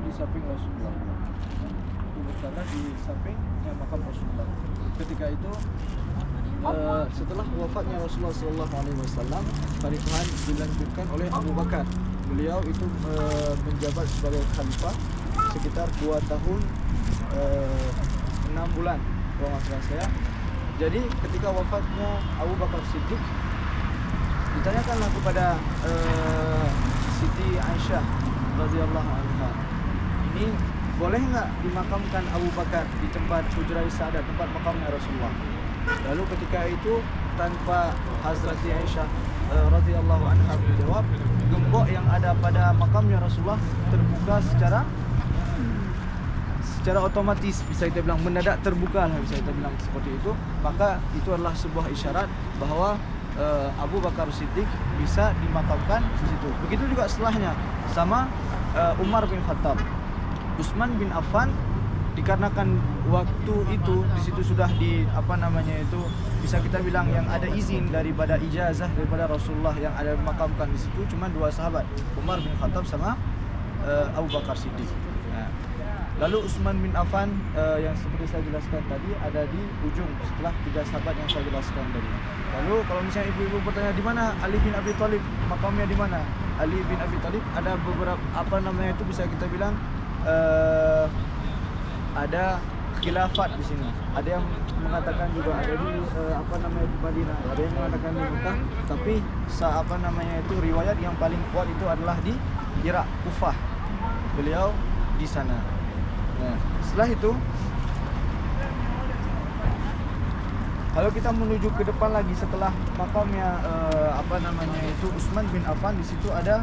di samping Rasulullah. Itu bertanah di sampingnya makam Rasulullah. Ketika itu setelah wafatnya Rasulullah SAW, pernikahan dilanjutkan oleh Abu Bakar. Beliau itu menjabat sebagai khalifah sekitar 2 tahun 6 bulan kalau nggak salah saya. Jadi ketika wafatnya Abu Bakar Siddiq, ditanyakanlah kepada Siti Aisyah radhiyallahu anha, ini boleh nggak dimakamkan Abu Bakar di tempat Hujrai Sa'adah, tempat makamnya Rasulullah? Lalu ketika itu tanpa Hazrati Aisyah radhiyallahu anha menjawab, gembok yang ada pada makamnya Rasulullah terbuka secara otomatis, bisa kita bilang mendadak terbuka lah, bisa kita bilang seperti itu. Maka itu adalah sebuah isyarat bahwa Abu Bakar Siddiq bisa dimakamkan di situ. Begitu juga setelahnya sama Umar bin Khattab, Utsman bin Affan, dikarenakan waktu itu di situ sudah bisa kita bilang yang ada izin daripada ijazah daripada Rasulullah yang ada dimakamkan di situ cuma 2 sahabat, Umar bin Khattab sama Abu Bakar Siddiq. Lalu Utsman bin Affan yang seperti saya jelaskan tadi ada di ujung setelah 3 sahabat yang saya jelaskan tadi. Lalu kalau misalnya ibu-ibu bertanya di mana Ali bin Abi Thalib, makamnya di mana? Ali bin Abi Thalib ada beberapa itu bisa kita bilang ada khilafat di sini. Ada yang mengatakan juga ada di di Madinah, ada yang mengatakan di Mekah, tapi riwayat yang paling kuat itu adalah di Irak, Kufah. Beliau di sana. Nah, setelah itu kalau kita menuju ke depan lagi setelah makamnya Utsman bin Affan, di situ ada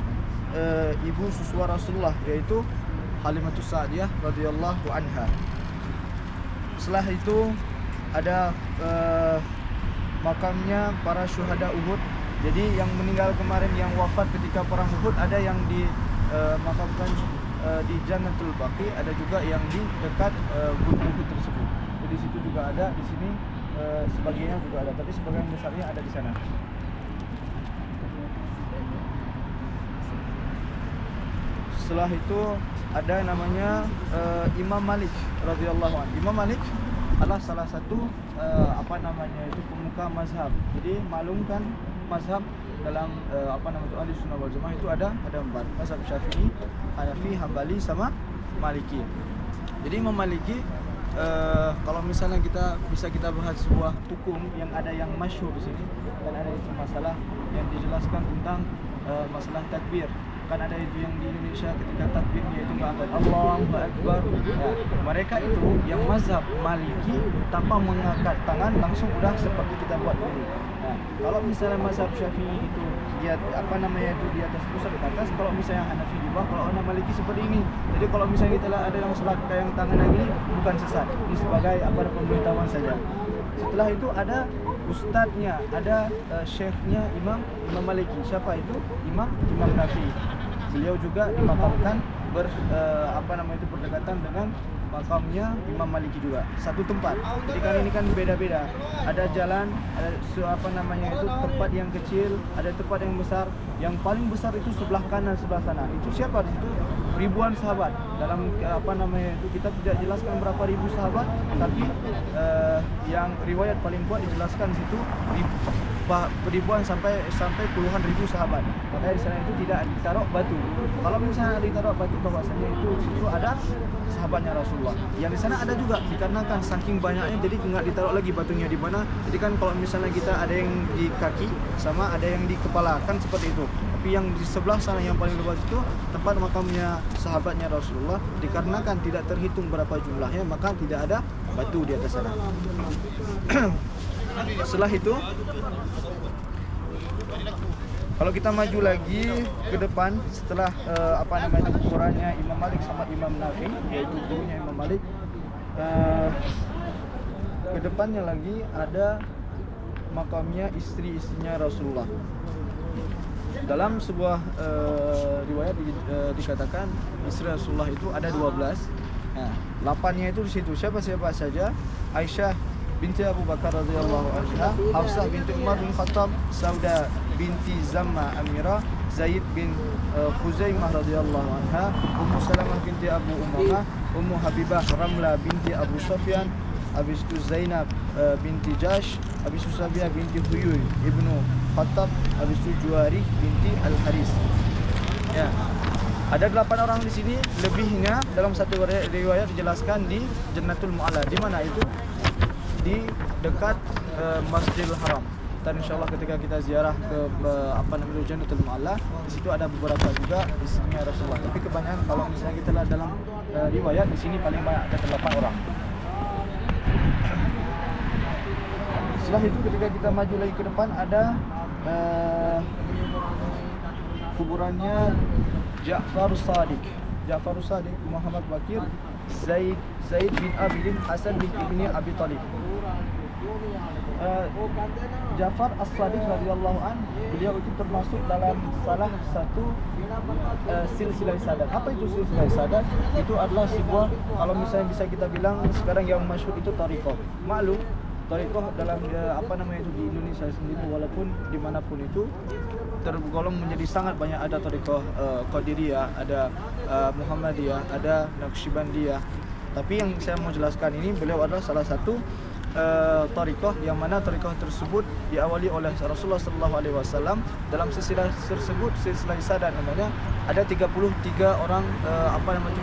ibu suswa Rasulullah yaitu Halimatus Sa'diyah radhiyallahu anha. Setelah itu ada makamnya para syuhada Uhud. Jadi yang meninggal kemarin, yang wafat ketika perang Uhud, ada yang dimakamkan di Jannatul Baqi, ada juga yang di dekat Gunung Uhud tersebut. Jadi di situ juga ada, di sini sebagiannya juga ada, tapi sebagian besarnya ada di sana. Setelah itu ada namanya Imam Malik radhiyallahu anhu. Imam Malik adalah salah satu pemuka mazhab. Jadi maklumkan mazhab dalam Ahli Sunnah wal Jamaah itu ada 4, mazhab Syafi'i, Hanafi, Hambali sama Maliki. Jadi Imam Maliki kalau misalnya kita bahas sebuah hukum yang ada yang masyhur di sini, dan ada itu masalah yang dijelaskan tentang masalah takbir. Kan ada itu yang di Indonesia ketika takbir dia itu nggak angkat Allahu Akbar. Ya, mereka itu yang mazhab Maliki tanpa mengangkat tangan langsung udah seperti kita buat ini. Nah, kalau misalnya mazhab Syafi'i itu dia di atas pusat ke atas, kalau misalnya Hanafi di bawah, kalau orang Maliki seperti ini. Jadi kalau misalnya kita ada yang salat kayak yang tangan yang ini bukan sesat. Ini sebagai pemberitahuan saja. Setelah itu ada ustadznya, ada syekhnya Imam Maliki. Siapa itu? Imam Nafi. Beliau juga dimakamkan berdekatan dengan makamnya Imam Maliki juga. Satu tempat. Jadi kan ini kan beda-beda. Ada jalan, ada tempat yang kecil, ada tempat yang besar. Yang paling besar itu sebelah kanan, sebelah sana. Itu siapa di situ? Ribuan sahabat. Dalam kita tidak jelaskan berapa ribu sahabat, tapi yang riwayat paling kuat dijelaskan di situ ribuan sampai puluhan ribu sahabat. Makanya di sana itu tidak ditaruh batu. Kalau misalnya ditaruh batu, bahwasanya itu ada sahabatnya Rasulullah. Yang di sana ada juga, dikarenakan saking banyaknya jadi nggak ditaruh lagi batunya di mana. Jadi kan kalau misalnya kita ada yang di kaki sama ada yang di kepala kan seperti itu. Tapi yang di sebelah sana yang paling luas itu tempat makamnya sahabatnya Rasulullah. Dikarenakan tidak terhitung berapa jumlahnya, maka tidak ada batu di atas sana. Setelah itu kalau kita maju lagi ke depan setelah ukurannya Imam Malik sama Imam Nafi, yaitu gurunya Imam Malik, ke depannya lagi ada makamnya istri-istrinya Rasulullah. Dalam sebuah riwayat dikatakan istri Rasulullah itu ada 12. Nah, 8-nya itu di situ siapa-siapa saja: Aisyah binti Abu Bakar radhiyallahu anha, Hafsah binti Umar bin Khattab, Sauda binti Zamma Amirah, Zaid bin Khuzaimah radhiyallahu anha, Ummu Salamah bin binti Abu Umamah, Ummu Habibah Ramla binti Abu Sufyan, habis itu Zainab binti Jash, habis itu Safiya binti Huyuy ibnu Khattab, habis itu Juwarih binti Al-Haris. Ya. Ada 8 orang di sini, lebihnya dalam satu riwayat dijelaskan di Jannatul Mu'alla. Di mana itu? Di dekat Masjidil Haram. Dan insyaallah ketika kita ziarah ke Jannatul Mu'alla, di situ ada beberapa juga istrinya Rasulullah. Tapi kebanyakan kalau misalnya kita lihat dalam riwayat di sini paling banyak ada 8 orang. Setelah itu ketika kita maju lagi ke depan ada kuburannya Ja'far Shadiq, Muhammad Bakir, Zaid bin Abidin, Hasan bin Ibni Abi Talib. Ja'far As-Shadiq radhiyallahu an, beliau itu termasuk dalam salah satu silsilah sadat. Apa itu silsilah sadat? Itu adalah sebuah, kalau misalnya bisa kita bilang sekarang yang masyhur itu thariqah. Maklum thariqah dalam itu di Indonesia sendiri walaupun dimanapun itu tergolong menjadi sangat banyak. Ada thariqah Qadiriyah, ada Muhammadiyah, ada Naqsyabandiyah. Tapi yang saya mau jelaskan ini, beliau adalah salah satu thariqah yang mana thariqah tersebut diawali oleh Rasulullah sallallahu alaihi wasallam. Dalam silsilah tersebut, silsilah sadat namanya, ada 33 orang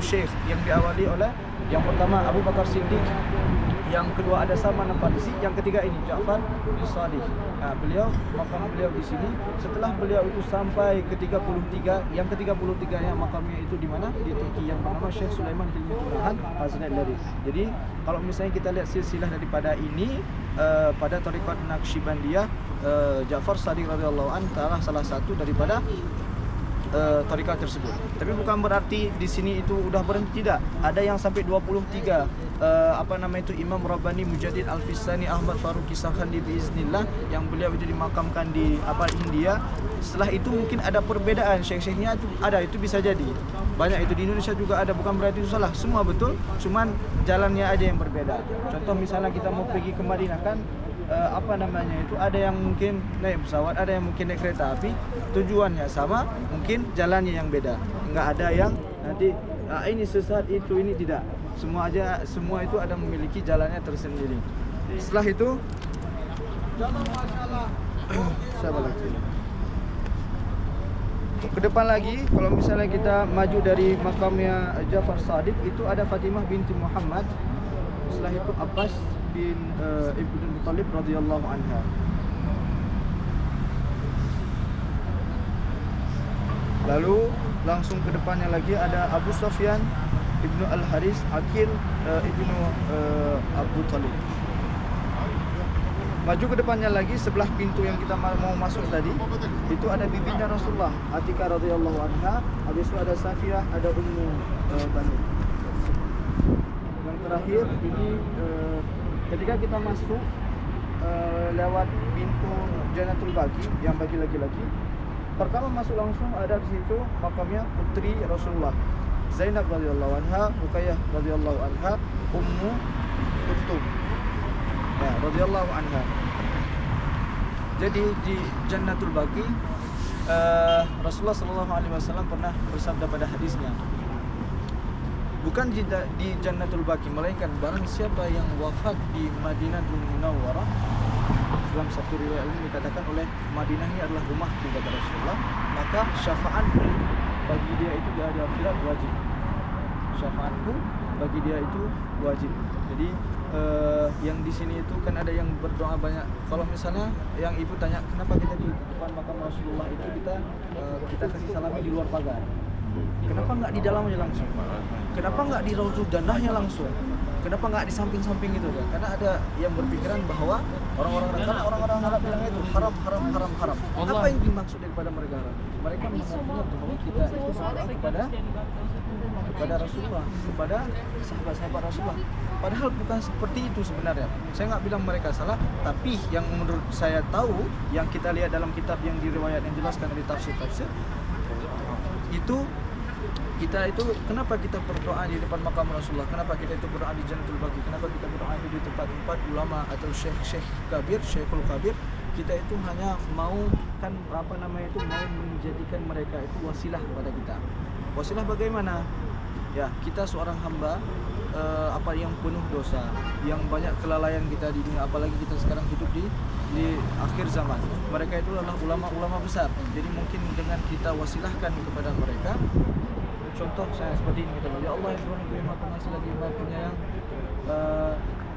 syekh yang diawali oleh yang pertama Abu Bakar Siddiq, yang kedua ada Salman Al-Farisi, yang ketiga ini Ja'far bin Shadiq. Nah, makam beliau di sini. Setelah beliau itu sampai ke 33, yang ke-33 yang makamnya itu di mana? Di Turki, yang bernama Syekh Sulaiman Hilmi Turahan Haznadari. Jadi kalau misalnya kita lihat silsilah daripada ini pada thariqat Naqsyabandiyah, Ja'far Shadiq radhiyallahu anhu adalah salah satu daripada thariqah tersebut. Tapi bukan berarti di sini itu udah berhenti, tidak. Ada yang sampai 23 Imam Rabbani Mujaddid Al-Fisani Ahmad Faruqi Sakhandi biiznillah, yang beliau itu dimakamkan di India. Setelah itu mungkin ada perbedaan syekh-syekhnya itu ada, itu bisa jadi. Banyak itu di Indonesia juga ada, bukan berarti itu salah. Semua betul, cuman jalannya aja yang berbeda. Contoh misalnya kita mau pergi ke Madinah kan itu ada yang mungkin naik pesawat, ada yang mungkin naik kereta api, tujuannya sama, mungkin jalannya yang beda. Enggak ada yang nanti ini sesat, itu ini tidak. Semua itu ada memiliki jalannya tersendiri. Setelah itu ke depan lagi, kalau misalnya kita maju dari makamnya Ja'far Shadiq, itu ada Fatimah binti Muhammad. Setelah itu Abbas bin Ibnu Muttalib radhiyallahu anha. Lalu langsung ke depannya lagi ada Abu Sufyan Ibnu Al-Haris, Aqil Ibnu Abu Talib. Maju ke depannya lagi, sebelah pintu yang kita mau masuk tadi, itu ada bibinya Rasulullah, Atikah radhiyallahu anha. Habis itu ada Safiyah, ada Ummu Banu. Yang terakhir ini ketika kita masuk lewat pintu Jannatul Baqi, yang bagi laki-laki, pertama masuk langsung ada di situ makamnya putri Rasulullah, Zainab radhiyallahu anha, Ruqayyah radhiyallahu anha, Ummu Kulthum radhiyallahu anha. Jadi di Jannatul Baqi Rasulullah sallallahu alaihi wasallam pernah bersabda pada hadisnya, bukan di Jannatul Baqi, melainkan barang siapa yang wafat di Madinatul Munawwarah. Dalam satu riwayat ini dikatakan oleh Madinah ini adalah rumahku kata Rasulullah, maka syafaatku bagi dia itu di hari akhirat wajib. Syafaatku bagi dia itu wajib. Jadi yang di sini itu kan ada yang berdoa banyak. Kalau misalnya yang ibu tanya kenapa kita di depan makam Rasulullah itu kita kasih salami di luar pagar, kenapa nggak di dalamnya langsung? Kenapa nggak di Raudhah Jannahnya langsung? Kenapa nggak di samping-samping itu kan? Karena ada yang berpikiran bahwa orang-orang Arab bilang itu haram. Apa yang dimaksud daripada mereka? Mereka menganggap bahwa kita itu berdoa kepada Rasulullah, kepada sahabat-sahabat Rasulullah. Padahal bukan seperti itu sebenarnya. Saya nggak bilang mereka salah, tapi yang menurut saya tahu, yang kita lihat dalam kitab yang diriwayat yang jelaskan dari tafsir itu, kita itu kenapa kita berdoa di depan makam Rasulullah, kenapa kita itu berdoa di Jannatul Baqi, kenapa kita berdoa di tempat-tempat ulama atau Syekhul Kabir. Kita itu hanya mau mau menjadikan mereka itu wasilah kepada kita. Wasilah bagaimana? Ya, kita seorang hamba apa yang penuh dosa, yang banyak kelalaian kita di dunia, apalagi kita sekarang hidup di akhir zaman. Mereka itu adalah ulama-ulama besar. Jadi mungkin dengan kita wasilahkan kepada mereka, contoh saya seperti ini, kita bilang, ya Allah yang Tuhan yang Maha Pengasih lagi Maha Penyayang,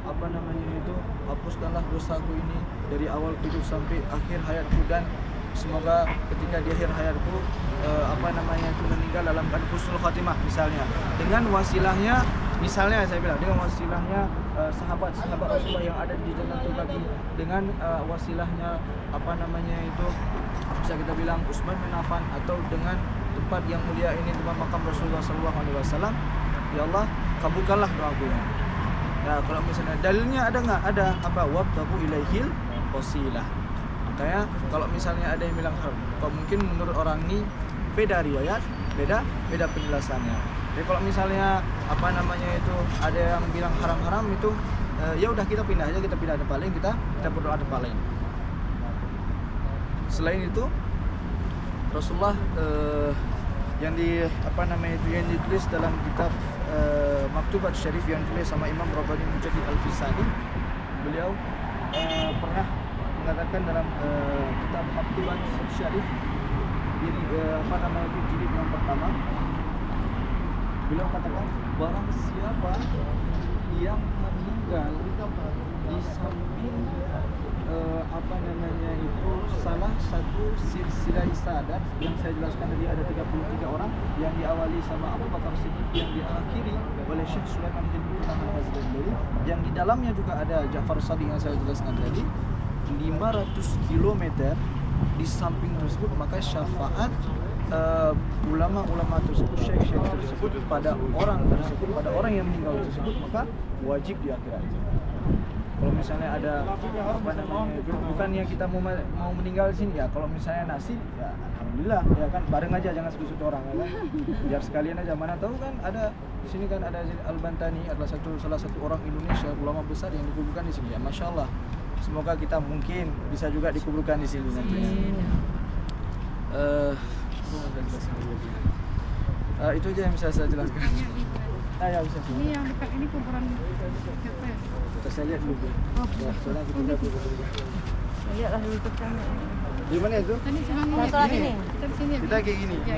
apa namanya itu, hapuskanlah dosaku ini dari awal hidup sampai akhir hayatku, dan semoga ketika di akhir hayatku apa namanya itu meninggal dalam keadaan husnul khatimah misalnya, dengan wasilahnya, misalnya saya bilang dengan wasilahnya sahabat-sahabat Rasulullah yang ada di Jannatul Baqi, dengan wasilahnya apa namanya itu bisa kita bilang Utsman bin Affan, atau dengan tempat yang mulia ini, tempat makam Rasulullah SAW. Ya Allah, kabulkanlah doaku ini. Ya, kalau misalnya dalilnya ada nggak? Ada. Apa? Wabtagu ilaihil wasilah. Makanya kalau misalnya ada yang bilang haram, kok mungkin menurut orang ini beda riwayat, beda penjelasannya. Jadi kalau misalnya apa namanya itu ada yang bilang haram-haram itu, ya udah kita pindah aja, kita pindah tempat lain, kita berdoa tempat lain. Selain itu Rasulullah yang ditulis dalam kitab Maktubat Syarif yang ditulis sama Imam Rabbani Mujahid Al-Fisani, beliau pernah mengatakan dalam kitab Maktubat Syarif jilid yang pertama, beliau katakan barang siapa yang meninggal di samping salah satu silsilah sadat yang saya jelaskan tadi, ada 33 orang yang diawali sama Abu Bakar Siddiq, yang diakhiri oleh Syekh Sulaiman bin Al-Ghazali, yang di dalamnya juga ada Ja'far Shadiq yang saya jelaskan tadi, 500 km di samping tersebut, maka syafaat ulama-ulama tersebut, syekh-syekh tersebut pada orang tersebut, pada orang yang meninggal tersebut, maka wajib di akhirat. Kalau misalnya ada apa namanya, bukan yang kita mau meninggal di sini ya, kalau misalnya nasib ya alhamdulillah ya kan, bareng aja, jangan satu-satu orang ya kan, biar sekalian aja. Mana tahu kan ada di sini kan ada Al-Bantani adalah salah satu orang Indonesia, ulama besar yang dikuburkan di sini ya, masya Allah. Semoga kita mungkin bisa juga dikuburkan di sini nantinya. Itu aja yang bisa saya jelaskan. Ya bisa. Ini yang dekat ini kuburan siapa ya? Saya lihat dulu. Ya, soalnya kita lihat dulu. Lihatlah dulu ke sana. Di mana itu? Tadi sana Satu lagi nih. Kita di sini. Kita kayak gini. Ya.